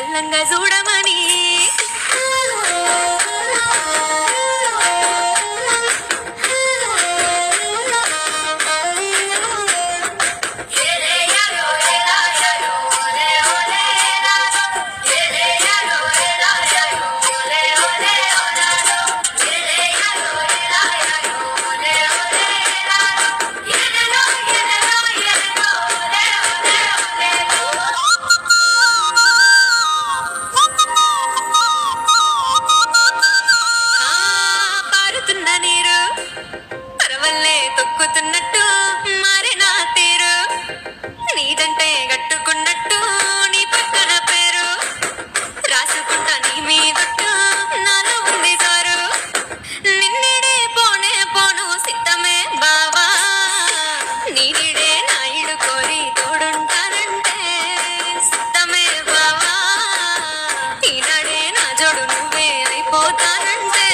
సల్లంగా చూడమని తొక్కుతున్నట్టు మారే నా తీరు నీదంటే గట్టుకున్నట్టు నీ పక్కన పేరు రాసుకుంటా నీ మీదట్టు నాలో ఉంది సారు నిన్నిడే పోనే పోను సిద్ధమే బావా నీడిడే నాయుడు కోరి తోడుంటానంటే సిద్ధమే బావా ఈనాడే నా జోడు నువ్వే అయిపోతానంటే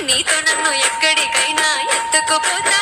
నీతో నన్ను ఎక్కడికైనా ఎత్తుకుపోతా